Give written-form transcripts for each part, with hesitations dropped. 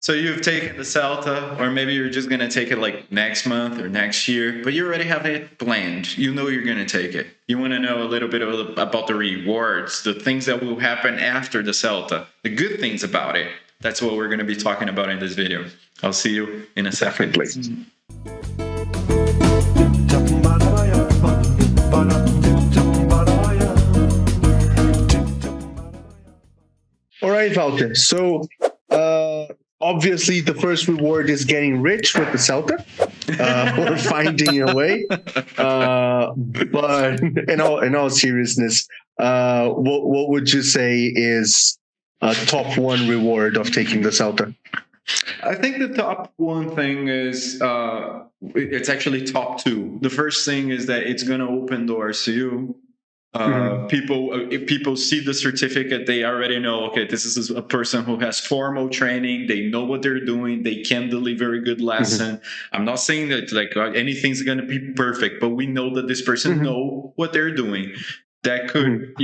So you've taken the Celta, or maybe you're just going to take it like next month or next year, but you already have it planned. You know you're going to take it. You want to know a little bit about the rewards, the things that will happen after the Celta, the good things about it. That's what we're going to be talking about in this video. I'll see you in a second. Definitely. All right, Valter. So obviously the first reward is getting rich with the Celta. Or finding a way. But in all seriousness, what would you say is a top one reward of taking the Celta? I think the top one thing is it's actually top two. The first thing is that it's going to open doors to you. If people see the certificate, they already know, okay, this is a person who has formal training. They know what they're doing. They can deliver a good lesson. I'm not saying that like anything's going to be perfect, but we know that this person know what they're doing. That could,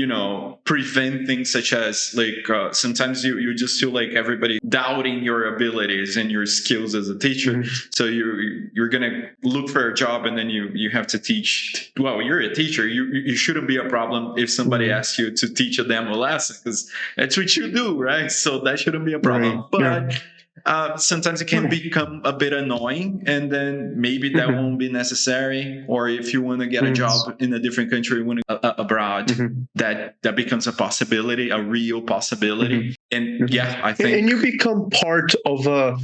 prevent things such as like sometimes you just feel like everybody doubting your abilities and your skills as a teacher. So you're gonna look for a job and then you have to teach. Well, you're a teacher. You shouldn't be a problem if somebody asks you to teach a demo lesson, because that's what you do, right? So that shouldn't be a problem. But sometimes it can become a bit annoying, and then maybe that won't be necessary. Or if you want to get a job in a different country, abroad, that becomes a possibility, a real possibility. And yeah, I think, and you become part of a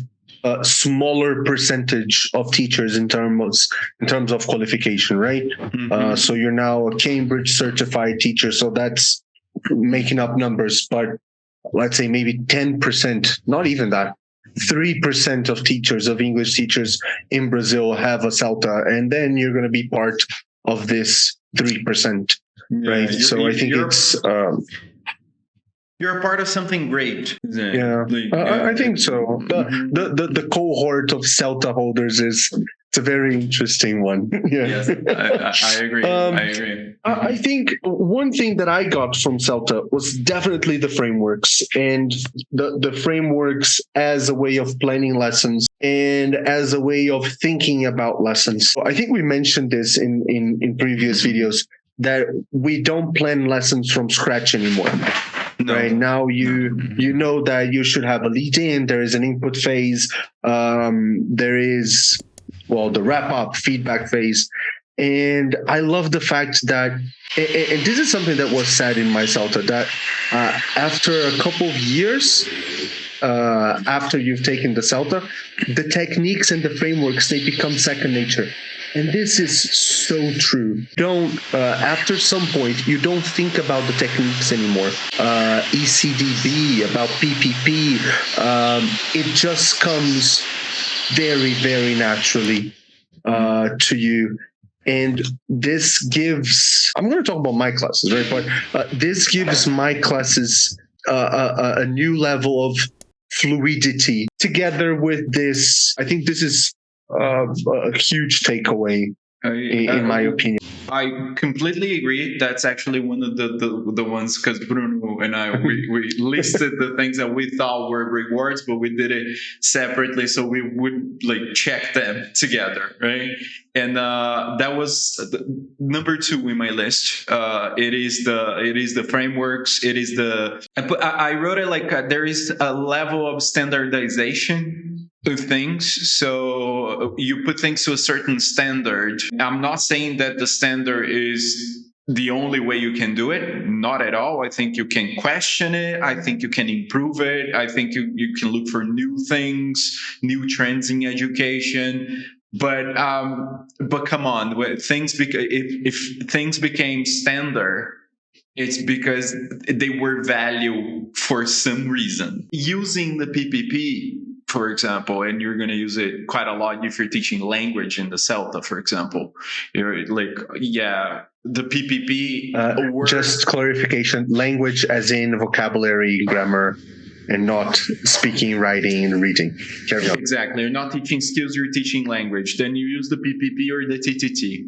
smaller percentage of teachers in terms of qualification, right? So you're now a Cambridge certified teacher, so that's making up numbers, but let's say maybe 10%, not even that. 3% of teachers, of English teachers in Brazil have a Celta, and then you're going to be part of this 3%, right? So I think it's you're a part of something great. Yeah, I think so. The cohort of Celta holders it's a very interesting one. Yeah. Yes, I agree. I think one thing that I got from Celta was definitely the frameworks, and the frameworks as a way of planning lessons and as a way of thinking about lessons. I think we mentioned this in previous videos, that we don't plan lessons from scratch anymore. No. Right now, you know that you should have a lead in. There is an input phase. There is the wrap up, feedback phase, and I love the fact that, and this is something that was said in my Celta, that after a couple of years, after you've taken the Celta, the techniques and the frameworks, they become second nature. And this is so true. After some point, you don't think about the techniques anymore. ECDB, about PPP, it just comes very, very naturally to you. And this gives, I'm going to talk about my classes, right? But this gives my classes a new level of fluidity together with this. I think this is a huge takeaway, in my opinion. I completely agree. That's actually one of the ones, because Bruno and I, we listed the things that we thought were rewards, but we did it separately, so we would like check them together, right? And that was number 2 in my list. It is the frameworks. It is I wrote it like there is a level of standardization of things. So you put things to a certain standard. I'm not saying that the standard is the only way you can do it. Not at all. I think you can question it. I think you can improve it. I think you can look for new things, new trends in education. But come on, if things became standard, it's because they were valued for some reason. Using the PPP, for example, and you're going to use it quite a lot if you're teaching language in the Celta, for example. You're like, the PPP. Just clarification: language, as in vocabulary, grammar, and not speaking, writing, and reading. Carry on. Exactly. You're not teaching skills, you're teaching language. Then you use the PPP or the TTT.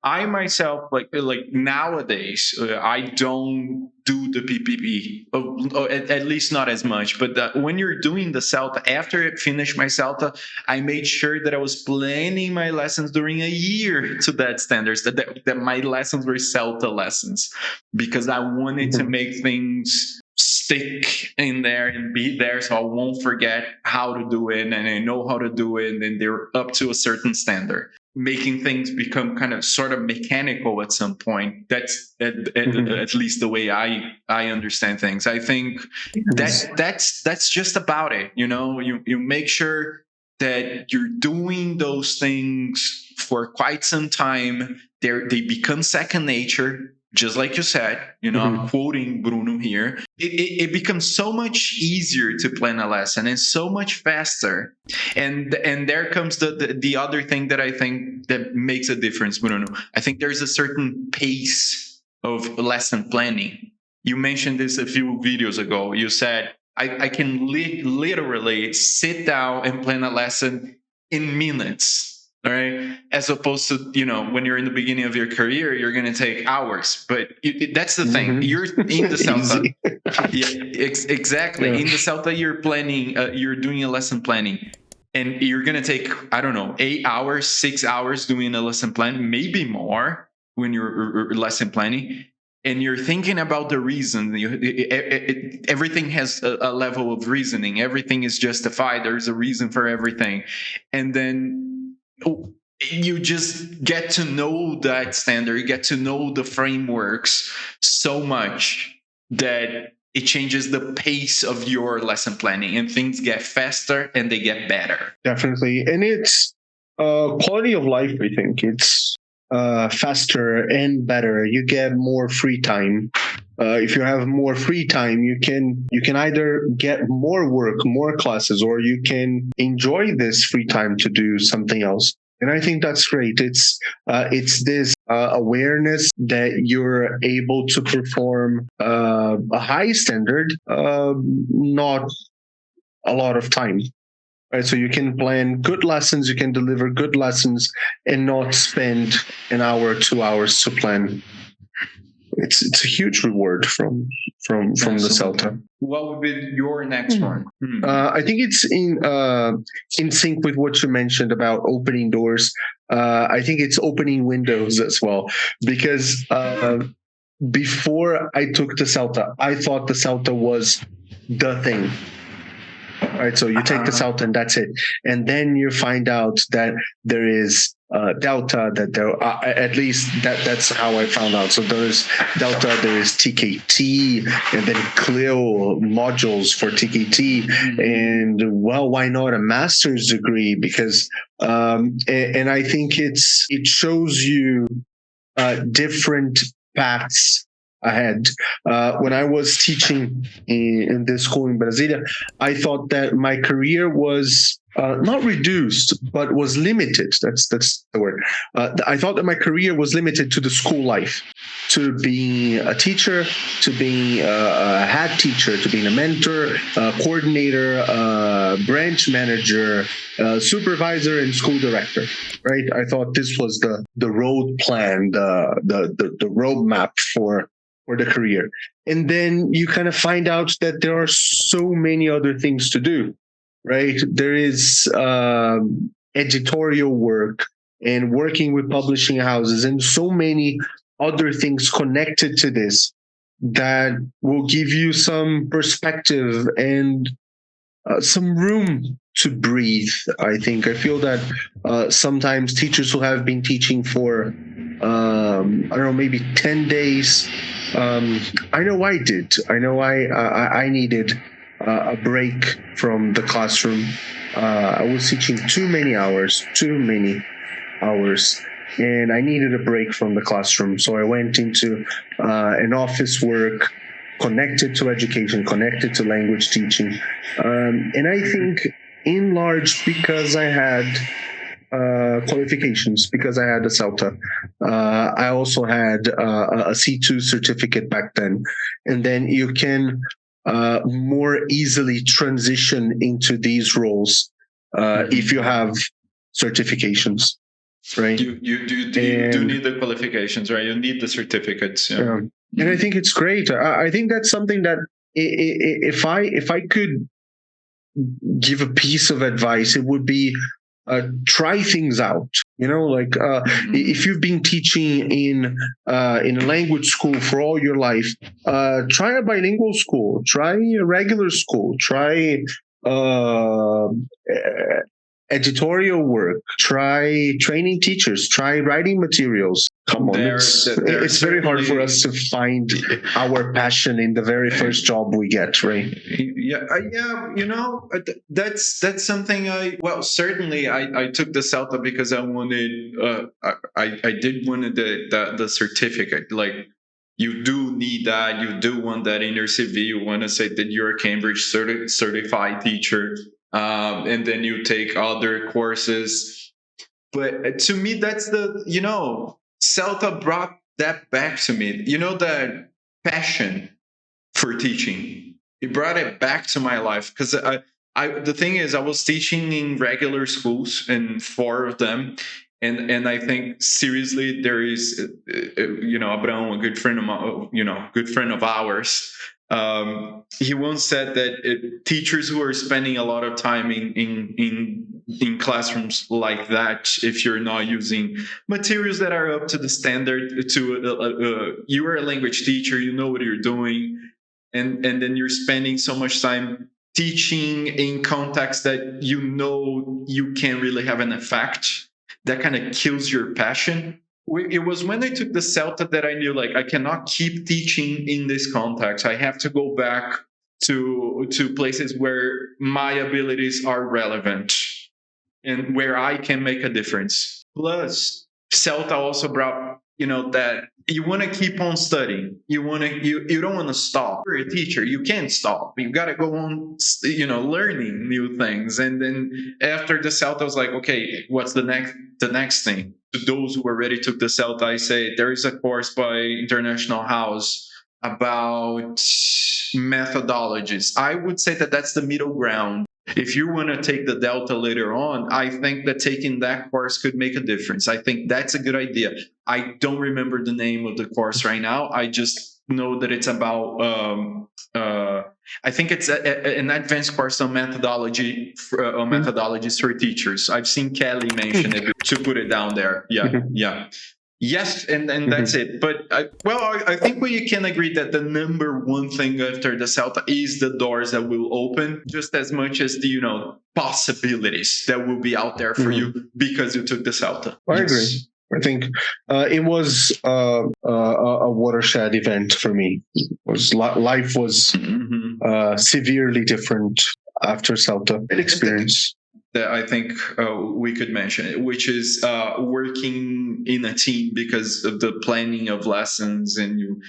I myself, like nowadays, I don't do the PPP, or at least not as much. But when you're doing the Celta, after I finished my Celta, I made sure that I was planning my lessons during a year to that standards, that my lessons were Celta lessons, because I wanted to make things stick in there and be there, so I won't forget how to do it, and I know how to do it, and they're up to a certain standard, making things become kind of sort of mechanical at some point. That's at least the way I understand things. I think that's just about it. You make sure that you're doing those things for quite some time. They become second nature. Just like you said, I'm quoting Bruno here. It becomes so much easier to plan a lesson and so much faster. And there comes the other thing that I think that makes a difference, Bruno. I think there's a certain pace of lesson planning. You mentioned this a few videos ago. You said, I can literally sit down and plan a lesson in minutes. All right. As opposed to, when you're in the beginning of your career, you're going to take hours. But that's the thing. You're in the Celta. Exactly. Yeah. In the Celta, you're planning, you're doing a lesson planning. And you're going to take, I don't know, 8 hours, 6 hours doing a lesson plan, maybe more when you're lesson planning. And you're thinking about the reason. Everything has a level of reasoning. Everything is justified. There's a reason for everything. And then you just get to know that standard, you get to know the frameworks so much that it changes the pace of your lesson planning, and things get faster and they get better. Definitely. And it's quality of life. I think it's faster and better. You get more free time. If you have more free time, you can either get more work, more classes, or you can enjoy this free time to do something else. And I think that's great. It's this awareness that you're able to perform a high standard, not a lot of time. Right, so you can plan good lessons, you can deliver good lessons, and not spend an hour, 2 hours to plan. It's a huge reward from the Celta. What would be your next one? I think it's in sync with what you mentioned about opening doors. I think it's opening windows as well, because before I took the Celta, I thought the Celta was the thing. Right, so you take the Celta and that's it, and then you find out that there is Delta. That there, at least that's how I found out. So there is Delta, there is TKT, and then Clio modules for TKT, and well, why not a master's degree? Because and I think it shows you different paths ahead. When I was teaching in this school in Brasilia, I thought that my career was not reduced, but was limited. That's the word. I thought that my career was limited to the school life, to being a teacher, to being a head teacher, to being a mentor, coordinator, branch manager, supervisor, and school director. Right? I thought this was the road plan, the roadmap for the career. And then you kind of find out that there are so many other things to do, right? There is editorial work and working with publishing houses and so many other things connected to this that will give you some perspective and some room to breathe. I think I feel that sometimes teachers who have been teaching for I don't know, maybe 10 days. I know I did. I know I needed a break from the classroom. I was teaching too many hours, and I needed a break from the classroom. So I went into an office work connected to education, connected to language teaching. And I think in large, because I had qualifications, because I had a Celta. I also had a C2 certificate back then. And then you can more easily transition into these roles if you have certifications. right? You do need the qualifications, right? You need the certificates. Yeah. And I think it's great. I think that's something that if I could give a piece of advice, it would be try things out. Like if you've been teaching in a language school for all your life, try a bilingual school, try a regular school, try editorial work, try training teachers, try writing materials. Come on, it's very hard for us to find our passion in the very first job we get, right? Yeah, that's something certainly I took the Celta because I wanted I did want the certificate. Like, you do need that, you do want that in your CV. You want to say that you're a Cambridge certified teacher, and then you take other courses. But to me, that's Celta brought that back to me. That passion for teaching. It brought it back to my life because the thing is, I was teaching in regular schools, and 4 of them, and I think seriously there is, Abraham, a good friend of good friend of ours. He once said that teachers who are spending a lot of time in classrooms like that, if you're not using materials that are up to the standard, you are a language teacher, you know what you're doing, and then you're spending so much time teaching in context that you can't really have an effect, that kind of kills your passion. It was when I took the Celta that I knew, like, I cannot keep teaching in this context. I have to go back to places where my abilities are relevant and where I can make a difference. Plus, Celta also brought, that you want to keep on studying. You don't want to stop. You're a teacher. You can't stop. You got to go on, learning new things. And then after the Celta, I was like, okay, what's the next thing? To those who already took the Celta, I say there is a course by International House about methodologies. I would say that that's the middle ground. If you want to take the Delta later on, I think that taking that course could make a difference. I think that's a good idea. I don't remember the name of the course right now. I just know that it's about, I think it's an advanced course on methodologies for teachers. I've seen Kelly mention it to put it down there. Yeah. Yes, and that's it. But I think we can agree that the number one thing after the Celta is the doors that will open, just as much as the possibilities that will be out there for you because you took the Celta. I agree. I think it was a watershed event for me. Life was severely different after Celta experience. That I think we could mention, which is working in a team because of the planning of lessons and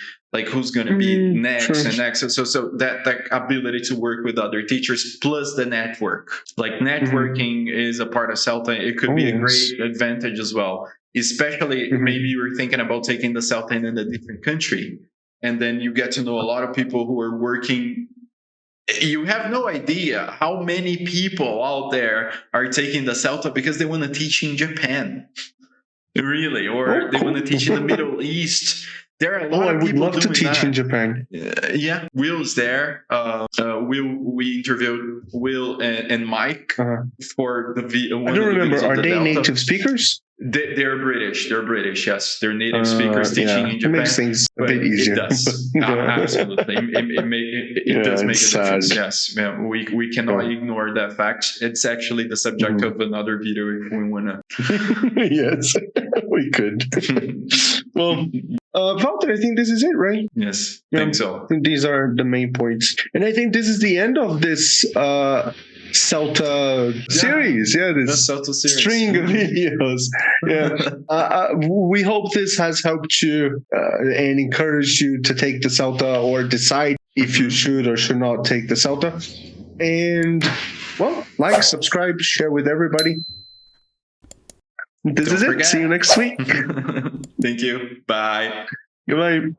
who's going to be next and next. So that ability to work with other teachers plus the network, like networking is a part of Celta. It could be a great advantage as well, especially maybe you were thinking about taking the Celta in a different country, and then you get to know a lot of people who are working. You have no idea how many people out there are taking the Celta because they want to teach in Japan, really, or they want to teach in the Middle East. There are a lot of people. I would love to teach in Japan. Yeah, Will's there. We interviewed Will and Mike for the video. I don't remember. Are they native speakers? They're British. They're British. Yes, they're native speakers teaching in Japan. It makes things a bit easier. It does. Absolutely. It does make a difference. Yes, we cannot ignore that fact. It's actually the subject of another video if we wanna. Yes, we could. Well, Walter, I think this is it, right? Yes, I think so. I think these are the main points, and I think this is the end of this Celta series. This Celta series. String of videos. We hope this has helped you and encouraged you to take the Celta or decide if you should or should not take the Celta. And like, subscribe, share with everybody. This is it. See you next week. Thank you. Bye. Goodbye.